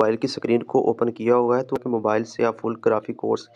Mobile की screen को open किया हुआ है तो मोबाइल से आप फुल ग्राफिक कोर्स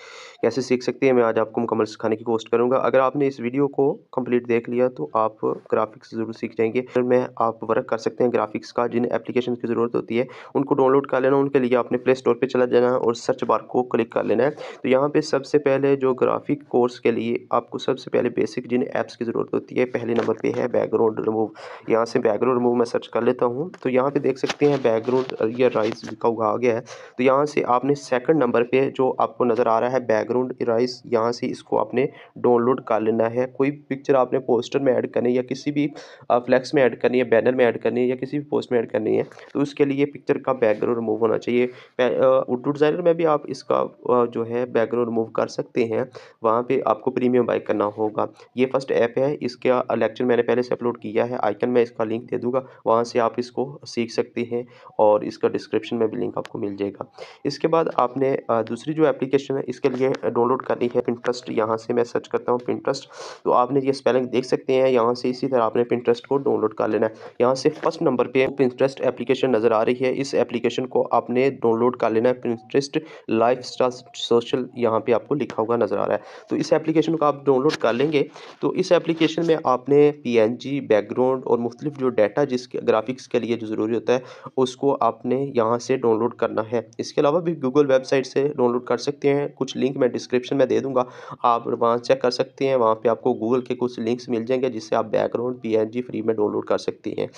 कैसे सीख सकते हैं मैं आज आपको मुकम्मल सिखाने की कोशिश करूंगा। अगर आपने इस वीडियो को कंप्लीट देख लिया तो आप ग्राफिक्स ज़रूर सीख जाएंगे। फिर में आप वर्क कर सकते हैं ग्राफिक्स का। जिन एप्लीकेशन की ज़रूरत होती है उनको डाउनलोड कर लेना। उनके लिए आपने प्ले स्टोर पर चला जाना है और सर्च बार को क्लिक कर लेना है। तो यहाँ पर सबसे पहले जो ग्राफिक कोर्स के लिए आपको सबसे पहले बेसिक जिन ऐप्स की ज़रूरत होती है, पहले नंबर पर है बैकग्राउंड रिमूव। यहाँ से बैकग्राउंड रिमूव मैं सर्च कर लेता हूँ तो यहाँ पे देख सकते हैं बैकग्राउंड या राइज लिखा हुआ आ गया है। तो यहाँ से आपने सेकंड नंबर पे जो आपको नज़र आ रहा है बैकग्राउंड इराइज, यहाँ से इसको आपने डाउनलोड कर लेना है। कोई पिक्चर आपने पोस्टर में ऐड करनी है या किसी भी फ्लेक्स में ऐड करनी है, बैनर में ऐड करनी है या किसी भी पोस्ट में ऐड करनी है तो उसके लिए पिक्चर का बैकग्राउंड रिमूव होना चाहिए। उर्दू डिज़ाइनर में भी आप इसका जो है बैकग्राउंड रिमूव कर सकते हैं। वहाँ पे आपको प्रीमियम बाय करना होगा। ये फर्स्ट ऐप है, इसका लेक्चर मैंने पहले से अपलोड किया है। आइकन में इसका लिंक दे दूँगा, वहाँ से आप इसको सीख सकते हैं और इसका डिस्क्रिप्शन में भी लिंक आपको मिल जाएगा। इसके बाद आपने दूसरी जो एप्लीकेशन है इसके लिए डाउनलोड करनी है पिंटरेस्ट। यहाँ से मैं सर्च करता हूँ पिंटरेस्ट, तो आपने ये स्पेलिंग देख सकते हैं। यहाँ से इसी तरह आपने पिंटरेस्ट को डाउनलोड कर लेना है। यहाँ से फर्स्ट नंबर पे पिंटरेस्ट एप्लीकेशन नज़र आ रही है। इस एप्लीकेशन को आपने डाउनलोड कर लेना है। पिंटरेस्ट लाइफस्टाइल सोशल यहाँ पे आपको लिखा हुआ नज़र आ रहा है। तो इस एप्लीकेशन को आप डाउनलोड कर लेंगे तो इस एप्लीकेशन में आपने पीएनजी बैकग्राउंड और मुख्तलिफ जो डाटा जिसके ग्राफिक्स के लिए जो ज़रूरी होता है उसको आपने यहाँ से डाउनलोड करना है। इसके अलावा भी गूगल वेबसाइट से डाउनलोड कर सकते हैं। कुछ लिंक मैं डिस्क्रिप्शन में दे दूँगा, आप वहाँ चेक कर सकते हैं। वहाँ पे आपको गूगल के कुछ लिंक्स मिल जाएंगे जिससे आप बैकग्राउंड पीएनजी फ्री में डाउनलोड कर सकते हैं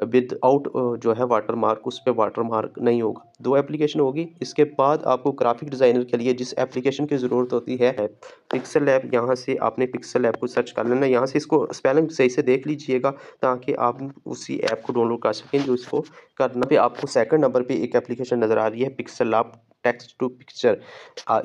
विदाउट जो है वाटरमार्क। उस पे वाटरमार्क नहीं होगा। दो एप्लीकेशन होगी। इसके बाद आपको ग्राफिक डिज़ाइनर के लिए जिस एप्लीकेशन की ज़रूरत होती है पिक्सल लैब, यहाँ से आपने पिक्सल लैब को सर्च कर लेना। यहाँ से इसको स्पेलिंग सही से देख लीजिएगा ताकि आप उसी ऐप को डाउनलोड कर सकें जो इसको करना। पे आपको सेकंड नंबर पे एक एप्लीकेशन नज़र आ रही है Pixel Lab text to picture.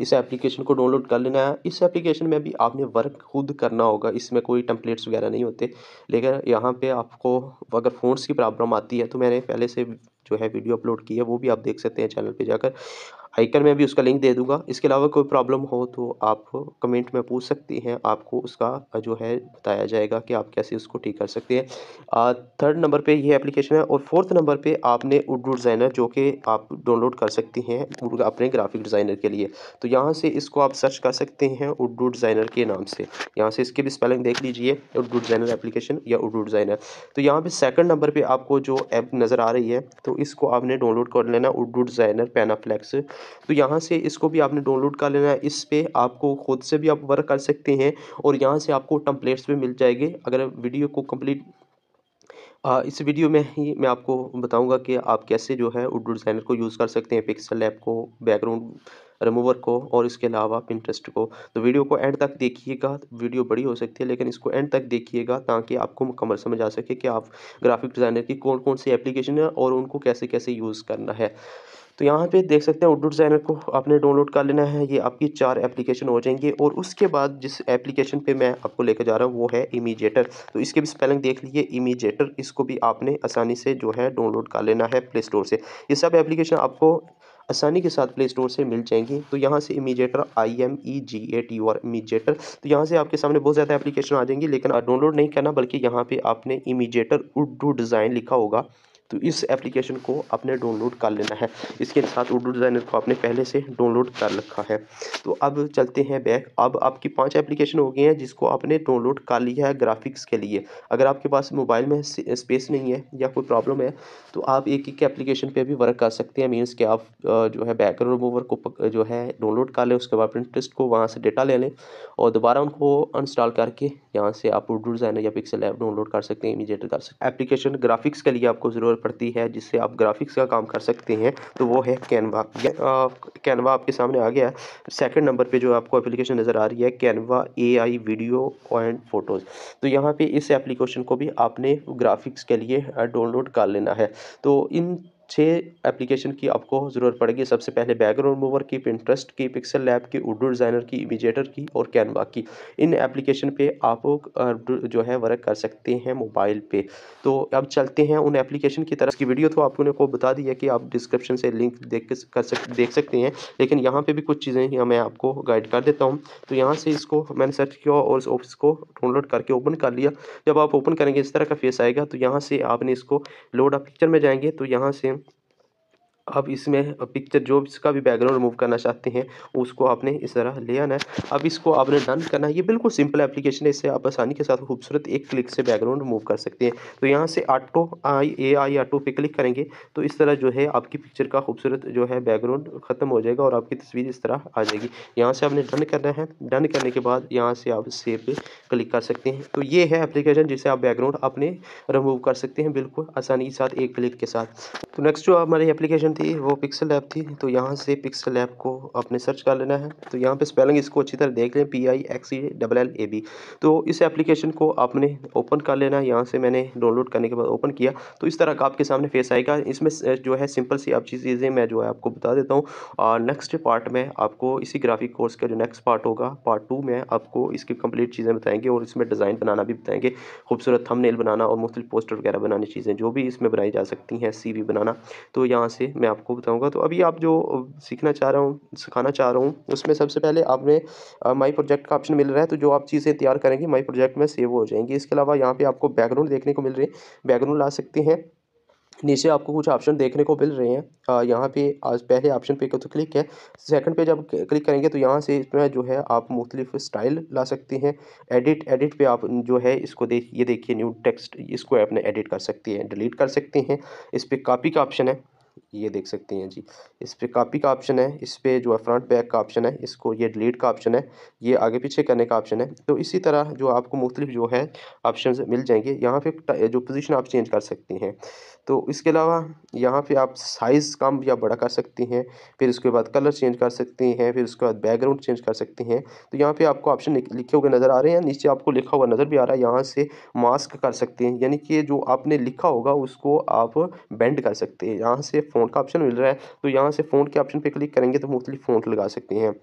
इस एप्लीकेशन को डाउनलोड कर लेना है। इस एप्लीकेशन में भी आपने वर्क खुद करना होगा। इसमें कोई टेम्पलेट्स वगैरह नहीं होते, लेकिन यहाँ पे आपको अगर फ़ॉन्ट्स की प्रॉब्लम आती है तो मैंने पहले से जो है वीडियो अपलोड की है, वो भी आप देख सकते हैं चैनल पे जाकर। आइकन में भी उसका लिंक दे दूँगा। इसके अलावा कोई प्रॉब्लम हो तो आप कमेंट में पूछ सकती हैं, आपको उसका जो है बताया जाएगा कि आप कैसे उसको ठीक कर सकते हैं। थर्ड नंबर पे ये एप्लीकेशन है और फोर्थ नंबर पे आपने उर्दू डिज़ाइनर जो कि आप डाउनलोड कर सकती हैं अपने ग्राफिक डिज़ाइनर के लिए। तो यहाँ से इसको आप सर्च कर सकते हैं उर्दू डिज़ाइनर के नाम से। यहाँ से इसकी भी स्पेलिंग देख लीजिए, उर्दू डिज़ाइनर एप्लीकेशन या उर्दू डिज़ाइनर। तो यहाँ पे सेकंड नंबर पे आपको जो ऐप नज़र आ रही है तो इसको आपने डाउनलोड कर लेना, उर्दू डिज़ाइनर पेनाफ्लेक्स। तो यहाँ से इसको भी आपने डाउनलोड कर लेना है। इस पे आपको खुद से भी आप वर्क कर सकते हैं और यहाँ से आपको टेम्पलेट्स भी मिल जाएंगे। अगर वीडियो को कंप्लीट इस वीडियो में ही मैं आपको बताऊंगा कि आप कैसे जो है उर्दू डिज़ाइनर को यूज़ कर सकते हैं, पिक्सल लैब को, बैकग्राउंड रिमूवर को और इसके अलावा पिंटरेस्ट को। तो वीडियो को एंड तक देखिएगा। वीडियो बड़ी हो सकती है लेकिन इसको एंड तक देखिएगा ताकि आपको मुकम्मल समझ आ सके कि आप ग्राफिक डिज़ाइनर की कौन कौन सी एप्लीकेशन है और उनको कैसे कैसे यूज़ करना है। तो यहाँ पे देख सकते हैं उर्दू डिज़ाइनर को आपने डाउनलोड कर लेना है। ये आपकी 4 एप्लीकेशन हो जाएँगी और उसके बाद जिस एप्लीकेशन पे मैं आपको लेकर जा रहा हूँ वो है इमीजेटर। तो इसके भी स्पेलिंग देख लीजिए इमीजेटर। इसको भी आपने आसानी से जो है डाउनलोड कर लेना है प्ले स्टोर से। ये सब एप्लीकेशन आपको आसानी के साथ प्ले स्टोर से मिल जाएँगी। तो यहाँ से इमीजेटर IMEGATUR इमीजेटर, तो यहाँ से आपके सामने बहुत ज़्यादा एप्लीकेशन आ जाएँगी लेकिन डाउनलोड नहीं करना, बल्कि यहाँ पे आपने इमीजेटर उर्दू डिज़ाइन लिखा होगा तो इस एप्लीकेशन को आपने डाउनलोड कर लेना है। इसके साथ उर्दू डिज़ाइनर को आपने पहले से डाउनलोड कर रखा है। तो अब चलते हैं बैक। अब आपकी 5 एप्लीकेशन हो गई हैं जिसको आपने डाउनलोड कर लिया है ग्राफिक्स के लिए। अगर आपके पास मोबाइल में स्पेस नहीं है या कोई प्रॉब्लम है तो आप एक-एक एप्लीकेशन पे भी वर्क कर सकते हैं। मीन्स कि आप जो है बैकग्राउंड रिमूवर को जो है डाउनलोड कर लें, उसके बाद पिंटरेस्ट को वहाँ से डेटा ले लें और दोबारा उनको अनइंस्टॉल करके यहाँ से आप उर्दू डिज़ाइनर या पिक्सल ऐप डाउनलोड कर सकते हैं, इमीडिएट कर सकते हैं। एप्लीकेशन ग्राफिक्स के लिए आपको ज़रूरत पड़ती है जिससे आप ग्राफिक्स का काम कर सकते हैं, तो वो है कैनवा। कैनवा आपके सामने आ गया है। सेकंड नंबर पे जो आपको एप्लीकेशन नज़र आ रही है Canva AI video and photos. तो यहाँ पे इस एप्लीकेशन को भी आपने ग्राफिक्स के लिए डाउनलोड कर लेना है। तो इन 6 एप्लीकेशन की आपको ज़रूरत पड़ेगी। सबसे पहले बैकग्राउंड रिमूवर की, पिंटरेस्ट की, पिक्सल लैब की, उर्दू डिज़ाइनर की, इमीडिएटर की और कैनवा की। इन एप्लीकेशन पे आप जो है वर्क कर सकते हैं मोबाइल पे। तो अब चलते हैं उन एप्लीकेशन की तरफ। इसकी वीडियो तो आपने को बता दी है कि आप डिस्क्रिप्शन से लिंक देख सकते हैं, लेकिन यहाँ पे भी कुछ चीज़ें यहाँ मैं आपको गाइड कर देता हूँ। तो यहाँ से इसको मैंने सर्च किया और इस ऑफिस को डाउनलोड करके ओपन कर लिया। जब आप ओपन करेंगे इस तरह का फेस आएगा। तो यहाँ से आपने इसको लोड अ पिक्चर में जाएंगे तो यहाँ से अब इसमें पिक्चर जो इसका भी बैकग्राउंड रिमूव करना चाहते हैं उसको आपने इस तरह ले आना है। अब इसको आपने डन करना है। ये बिल्कुल सिंपल एप्लीकेशन है, इससे आप आसानी के साथ खूबसूरत एक क्लिक से बैकग्राउंड रिमूव कर सकते हैं। तो यहाँ से AI ऑटो पे क्लिक करेंगे तो इस तरह जो है आपकी पिक्चर का खूबसूरत जो है बैकग्राउंड ख़त्म हो जाएगा और आपकी तस्वीर इस तरह आ जाएगी। यहाँ से आपने डन करना है। डन करने के बाद यहाँ से आप सेव पे क्लिक कर सकते हैं। तो ये है एप्लीकेशन जिससे आप बैकग्राउंड अपने रिमूव कर सकते हैं बिल्कुल आसानी के साथ एक क्लिक के साथ। तो नेक्स्ट जो हमारी एप्लीकेशन थी वो पिक्सल ऐप थी। तो यहाँ से पिक्सल ऐप को आपने सर्च कर लेना है। तो यहाँ पे स्पेलिंग इसको अच्छी तरह देख लें, PIXELLAB। तो इस एप्लीकेशन को आपने ओपन कर लेना है। यहाँ से मैंने डाउनलोड करने के बाद ओपन किया तो इस तरह का आपके सामने फेस आएगा। इसमें जो है सिंपल सी आप चीज़ें मैं जो है आपको बता देता हूँ। और नेक्स्ट पार्ट में आपको इसी ग्राफिक कोर्स का जो नेक्स्ट पार्ट होगा, पार्ट 2 में आपको इसकी कंप्लीट चीज़ें बताएंगे और इसमें डिज़ाइन बनाना भी बताएंगे, खूबसूरत थंबनेल बनाना और मुख्तलिफ पोस्टर वगैरह बनाने चीज़ें जो भी इसमें बनाई जा सकती हैं, CV बनाना। तो यहाँ से मैं आपको बताऊँगा। तो अभी आप जो सीखना चाह रहा हूँ, सिखाना चाह रहा हूँ, उसमें सबसे पहले आपने माई प्रोजेक्ट का ऑप्शन मिल रहा है। तो जो आप चीज़ें तैयार करेंगे माई प्रोजेक्ट में सेव हो जाएंगी। इसके अलावा यहाँ पे आपको बैकग्राउंड देखने को मिल रहे हैं, बैकग्राउंड ला सकते हैं। नीचे आपको कुछ ऑप्शन देखने को मिल रहे हैं। यहाँ पे आज पहले ऑप्शन पे तो क्लिक है। सेकंड पे जब क्लिक करेंगे तो यहाँ से इसमें जो है आप मुख्तलिफ स्टाइल ला सकते हैं। एडिट पे आप जो है इसको ये देखिए न्यू टेक्स्ट, इसको अपने एडिट कर सकते हैं, डिलीट कर सकते हैं। इस पे कॉपी का ऑप्शन है, ये देख सकते हैं जी। इस पे कॉपी का ऑप्शन है, इस पे जो है फ्रंट बैक का ऑप्शन है, इसको ये डिलीट का ऑप्शन है, ये आगे पीछे करने का ऑप्शन है। तो इसी तरह जो आपको मुख्तलिफ जो है ऑप्शंस मिल जाएंगे। यहाँ पे जो पोजीशन आप चेंज कर सकते हैं। तो इसके अलावा यहाँ पे आप साइज़ कम या बड़ा कर सकते हैं। फिर उसके बाद कलर चेंज कर सकते हैं, फिर उसके बाद बैकग्राउंड चेंज कर सकते हैं। तो यहाँ पे आपको ऑप्शन लिखे हुए नज़र आ रहे हैं, नीचे आपको लिखा हुआ नज़र भी आ रहा है। यहाँ से मास्क कर सकते हैं, यानी कि जो आपने लिखा होगा उसको आप बेंड कर सकते हैं। यहाँ से फ़ॉन्ट का ऑप्शन मिल रहा है, तो यहाँ से फ़ॉन्ट के ऑप्शन पे क्लिक करेंगे तो मुख्तलिफ फ़ॉन्ट लगा सकते हैं।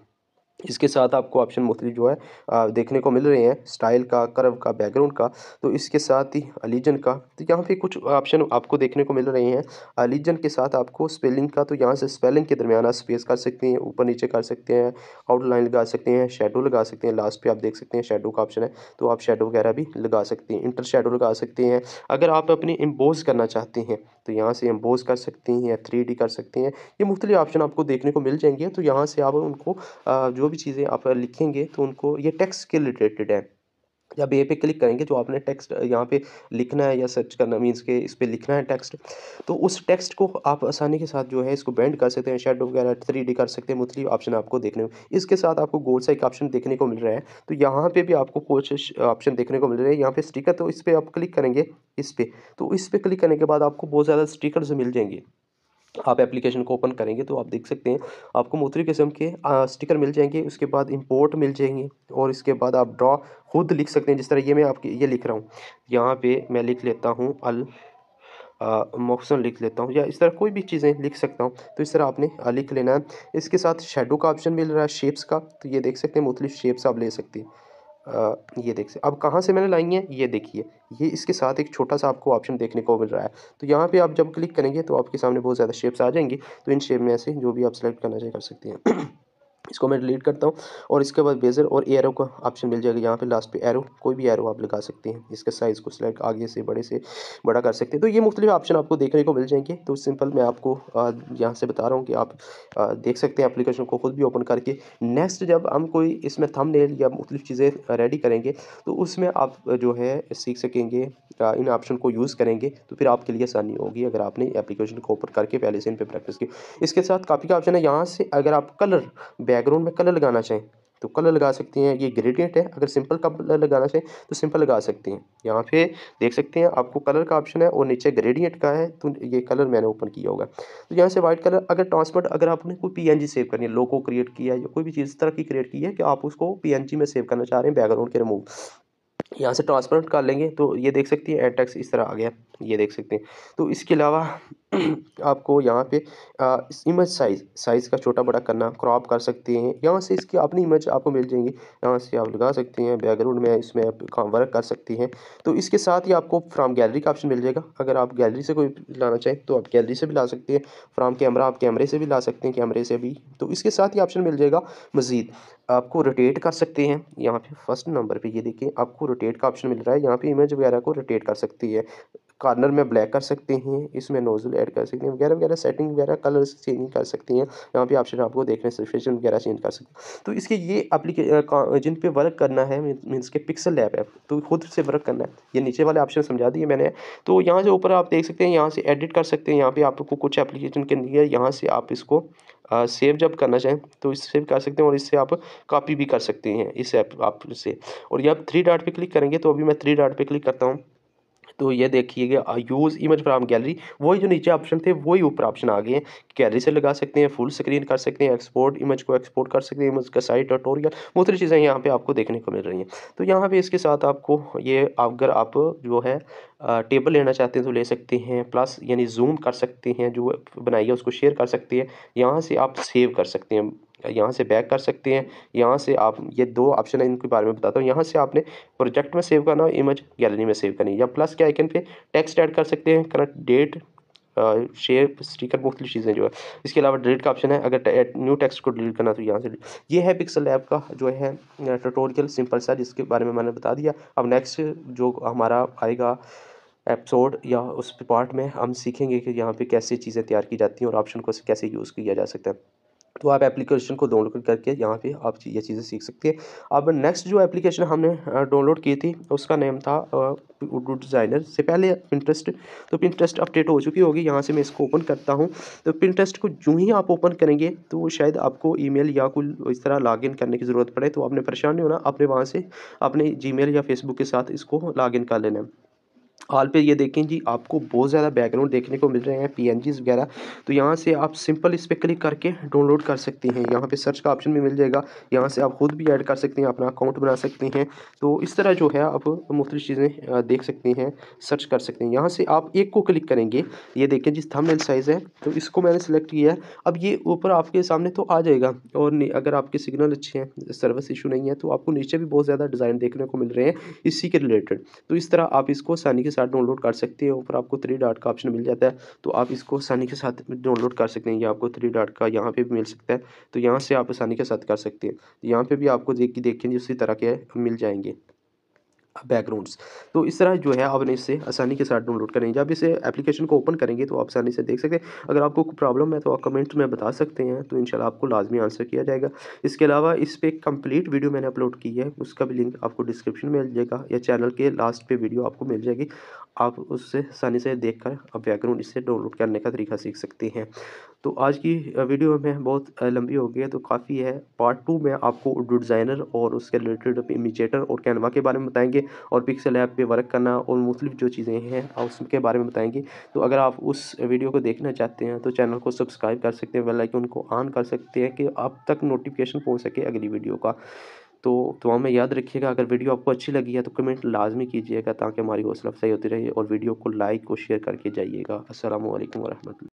इसके साथ आपको ऑप्शन मुख्तलिफ जो है देखने को मिल रहे हैं, स्टाइल का, कर्व का, बैकग्राउंड का। तो इसके साथ ही रीजन का, तो यहाँ पे कुछ ऑप्शन आपको देखने को मिल रहे हैं। रीजन के साथ आपको स्पेलिंग का, तो यहाँ से स्पेलिंग के दरमियान आप स्पेस कर सकते हैं, ऊपर नीचे कर सकते हैं, आउटलाइन लगा सकते हैं, शेडो लगा सकते हैं। लास्ट पे आप देख सकते हैं शेडो का ऑप्शन है, तो आप शेडो वगैरह भी लगा सकते हैं, इंटर शेडो लगा सकते हैं। अगर आप अपनी एम्बोज करना चाहते हैं तो यहाँ से एम्बोज कर सकते हैं या 3D कर सकते हैं। ये मुख्तलिफ ऑप्शन आपको देखने को मिल जाएंगे। तो यहाँ से आप उनको जो भी चीज़ें आप लिखेंगे तो उनको, ये टेक्स्ट के रिलेटेड है। जब ए पे क्लिक करेंगे जो आपने टेक्स्ट यहाँ पे लिखना है या सर्च करना, मीन्स के इस पे लिखना है टेक्स्ट, तो उस टेक्स्ट को आप आसानी के साथ जो है इसको बेंड कर सकते हैं, शेडो वगैरह 3D कर सकते हैं। मुख्तलिफ ऑप्शन आपको देखने को, इसके साथ आपको गोल सा एक ऑप्शन देखने को मिल रहा है। तो यहाँ पे भी आपको कुछ ऑप्शन देखने को मिल रहे हैं। यहाँ पे स्टिकर, तो इस पे आप क्लिक करेंगे, इस पे, तो इस पे क्लिक करने के बाद आपको बहुत ज़्यादा स्टिकर्स मिल जाएंगे। आप एप्लीकेशन को ओपन करेंगे तो आप देख सकते हैं आपको मुख्तलिफ किस्म के स्टिकर मिल जाएंगे। उसके बाद इंपोर्ट मिल जाएंगे और इसके बाद आप ड्रॉ खुद लिख सकते हैं। जिस तरह ये मैं आपके ये लिख रहा हूँ, यहाँ पे मैं लिख लेता हूँ अल मोहसन लिख लेता हूँ, या इस तरह कोई भी चीज़ें लिख सकता हूँ। तो इस तरह आपने लिख लेना है। इसके साथ शेडो का ऑप्शन मिल रहा है, शेप्स का, तो ये देख सकते हैं मुख्तलिफ शेप्स आप ले सकते हैं। ये देख सकते, अब कहाँ से मैंने लाई है ये देखिए, ये इसके साथ एक छोटा सा आपको ऑप्शन देखने को मिल रहा है। तो यहाँ पे आप जब क्लिक करेंगे तो आपके सामने बहुत ज़्यादा शेप्स आ जाएंगी। तो इन शेप में से जो भी आप सेलेक्ट करना चाहिए कर सकते हैं। इसको मैं डिलीट करता हूँ और इसके बाद बेजर और एरो का ऑप्शन मिल जाएगा। यहाँ पे लास्ट पे एरो, कोई भी एरो आप लगा सकते हैं। इसके साइज़ को सिलेक्ट आगे से बड़े से बड़ा कर सकते हैं। तो ये मुख्तलिफ ऑप्शन आपको देखने को मिल जाएंगे। तो सिंपल मैं आपको यहाँ से बता रहा हूँ कि आप देख सकते हैं एप्लीकेशन को खुद भी ओपन करके। नेक्स्ट जब हम कोई इसमें थंबनेल या मुख्तलिफ चीज़ें रेडी करेंगे तो उसमें आप जो है सीख सकेंगे, इन ऑप्शन को यूज़ करेंगे तो फिर आपके लिए आसानी होगी अगर आपने एप्लीकेशन को ओपन करके पहले से इन पर प्रैक्टिस की। इसके साथ कॉपी का ऑप्शन है। यहाँ से अगर आप कलर, बैकग्राउंड में कलर लगाना चाहें तो कलर लगा सकते हैं। ये ग्रेडियंट है, अगर सिंपल कलर लगाना चाहें तो सिंपल लगा सकते हैं। यहाँ पे देख सकते हैं आपको कलर का ऑप्शन है और नीचे ग्रेडियंट का है, तो ये कलर मैंने ओपन किया होगा। तो यहाँ से वाइट कलर, अगर ट्रांसपेरेंट, अगर आपने कोई PNG सेव करनी है, लोगो क्रिएट किया है या कोई भी चीज़ इस तरह की क्रिएट की है कि आप उसको PNG में सेव करना चाह रहे हैं बैकग्राउंड के रिमूव, यहाँ से ट्रांसपेरेंट कर लेंगे तो ये देख सकती है एड टेक्स्ट इस तरह आ गया, ये देख सकते हैं। तो इसके अलावा आपको यहाँ पे इस इमेज साइज़ का छोटा बड़ा करना, क्रॉप कर सकते हैं। यहाँ से इसकी अपनी इमेज आपको मिल जाएंगी, यहाँ से आप लगा सकते हैं। बैकग्राउंड में इसमें आप वर्क कर सकते हैं। तो इसके साथ ही आपको फ्रॉम गैलरी का ऑप्शन मिल जाएगा। अगर आप गैलरी से कोई लाना चाहें तो आप गैलरी से भी ला सकते हैं। फ्रॉम कैमरा, आप कैमरे से भी ला सकते हैं, कैमरे से भी। तो इसके साथ ही ऑप्शन मिल जाएगा मज़ीद, आपको रोटेट कर सकते हैं। यहाँ पे फर्स्ट नंबर पे ये देखिए आपको रोटेट का ऑप्शन मिल रहा है। यहाँ पे इमेज वगैरह को रोटेट कर सकती है। कॉर्नर में ब्लैक कर सकते हैं, इसमें नोजल ऐड कर सकते हैं वगैरह वगैरह, सेटिंग वगैरह कलर्स चेंज कर सकते हैं। यहाँ पे ऑप्शन आपको देखने सैचुरेशन वगैरह चेंज कर सकते हैं। तो इसके ये जिन पे वर्क करना है मीन्स के पिक्सल लैब है, तो खुद से वर्क करना है। ये नीचे वाले ऑप्शन समझा दिए मैंने। तो यहाँ से ऊपर आप देख सकते हैं, यहाँ से एडिट कर सकते हैं। यहाँ पे आपको कुछ एप्लीकेशन के लिए यहाँ से आप इसको सेव जब करना चाहें तो इस सेव कर सकते हैं, और इससे आप कॉपी भी कर सकते हैं इस ऐप आप से। और ये आप 3 डॉट पे क्लिक करेंगे, तो अभी मैं 3 डॉट पे क्लिक करता हूँ, तो ये देखिएगा यूज़ इमेज फ्रॉम गैलरी, वही जो नीचे ऑप्शन थे वही ऊपर ऑप्शन आ गए हैं। गैलरी से लगा सकते हैं, फुल स्क्रीन कर सकते हैं, एक्सपोर्ट इमेज को एक्सपोर्ट कर सकते हैं, इमेज का साइट ट्यूटोरियल बहुत सारी चीज़ें यहाँ पे आपको देखने को मिल रही हैं। तो यहाँ पे इसके साथ आपको ये अगर आप जो है टेबल लेना चाहते हैं तो ले सकते हैं, प्लस यानी जूम कर सकते हैं, जो बनाइए उसको शेयर कर सकते हैं। यहाँ से आप सेव कर सकते हैं, यहाँ से बैक कर सकते हैं। यहाँ से आप ये 2 ऑप्शन है, इनके बारे में बताता हूँ। यहाँ से आपने प्रोजेक्ट में सेव करना हो, इमेज गैलरी में सेव करनी है, या प्लस के आइकन पे टेक्स्ट ऐड कर सकते हैं, करंट डेट, शेप, स्टिकर, मुख्तलिफ चीज़ें जो है। इसके अलावा डिलीट का ऑप्शन है, अगर न्यू टेक्स्ट को डिलीट करना तो यहाँ से। ये है पिक्सल लैब का जो है ट्यूटोरियल सिंपल सा, जिसके बारे में मैंने बता दिया। अब नेक्स्ट जो हमारा आएगा एपिसोड या उस पार्ट में हम सीखेंगे कि यहाँ पे कैसे चीज़ें तैयार की जाती हैं और ऑप्शन को कैसे यूज़ किया जा सकता है। तो आप एप्लीकेशन को डाउनलोड करके यहाँ पे आप ये चीज़ें सीख सकते हैं। अब नेक्स्ट जो एप्लीकेशन हमने डाउनलोड की थी उसका नेम था उडू डिज़ाइनर। से पहले पिंटरेस्ट, तो पिंटरेस्ट अपडेट हो चुकी होगी। यहाँ से मैं इसको ओपन करता हूँ, तो पिंटरेस्ट को यूँ ही आप ओपन करेंगे तो शायद आपको ईमेल या कोई इस तरह लॉगिन करने की ज़रूरत पड़े, तो आपने परेशान नहीं होना, आपने वहाँ से अपने जीमेल या फेसबुक के साथ इसको लॉगिन कर लेना है। हाल पे ये देखें जी, आपको बहुत ज़्यादा बैकग्राउंड देखने को मिल रहे हैं, पीएनजीज़ वगैरह। तो यहाँ से आप सिंपल इस पे क्लिक करके डाउनलोड कर सकते हैं। यहाँ पे सर्च का ऑप्शन भी मिल जाएगा, यहाँ से आप खुद भी ऐड कर सकते हैं, अपना अकाउंट बना सकते हैं। तो इस तरह जो है आप मुख्तलिफ चीज़ें देख सकते हैं, सर्च कर सकते हैं। यहाँ से आप एक को क्लिक करेंगे, ये देखें जिस थंबनेल साइज़ है, तो इसको मैंने सेलेक्ट किया है। अब ये ऊपर आपके सामने तो आ जाएगा, और अगर आपके सिग्नल अच्छे हैं, सर्विस इशू नहीं है, तो आपको नीचे भी बहुत ज़्यादा डिज़ाइन देखने को मिल रहे हैं इसी के रिलेटेड। तो इस तरह आप इसको आसानी के साथ डाउनलोड कर सकते हैं। ऊपर आपको 3 डॉट का ऑप्शन मिल जाता है, तो आप इसको आसानी के साथ डाउनलोड कर सकते हैं। ये आपको 3 डॉट का यहाँ पे भी मिल सकता है, तो यहाँ से आप आसानी के साथ कर सकते हैं। यहाँ पे भी आपको देखेंगे उसी तरह के मिल जाएंगे बैकग्राउंड्स। तो इस तरह जो है आपने इससे आसानी के साथ डाउनलोड करेंगे। जब इसे एप्लीकेशन को ओपन करेंगे तो आप आसानी से देख सकते हैं। अगर आपको कोई प्रॉब्लम है तो आप कमेंट में बता सकते हैं, तो इंशाल्लाह आपको लाजमी आंसर किया जाएगा। इसके अलावा इस पे कंप्लीट वीडियो मैंने अपलोड की है, उसका भी लिंक आपको डिस्क्रिप्शन में मिल जाएगा, या चैनल के लास्ट पे वीडियो आपको मिल जाएगी। आप उससे आसानी से देख कर आप बैकग्राउंड इससे डाउनलोड करने का तरीका सीख सकते हैं। तो आज की वीडियो में बहुत लंबी हो गई है, तो काफ़ी है। पार्ट 2 में आपको उडू डिज़ाइनर और उसके रिलेटेड इमेजेटर और कैनवा के बारे में बताएंगे, और पिक्सल ऐप पे वर्क करना और मुख्तलिफ जो चीज़ें हैं उसके बारे में बताएंगे। तो अगर आप उस वीडियो को देखना चाहते हैं तो चैनल को सब्सक्राइब कर सकते हैं, बेल आइकन को ऑन कर सकते हैं कि आप तक नोटिफिकेशन पहुँच सके अगली वीडियो का। तो दुआ में याद रखिएगा, अगर वीडियो आपको अच्छी लगी है तो कमेंट लाजमी कीजिएगा, ताकि हमारी हौसला अफजाई होती रहे, और वीडियो को लाइक और शेयर करके जाइएगा। अस्सलामु अलैकुम वरहमतुल्लाह।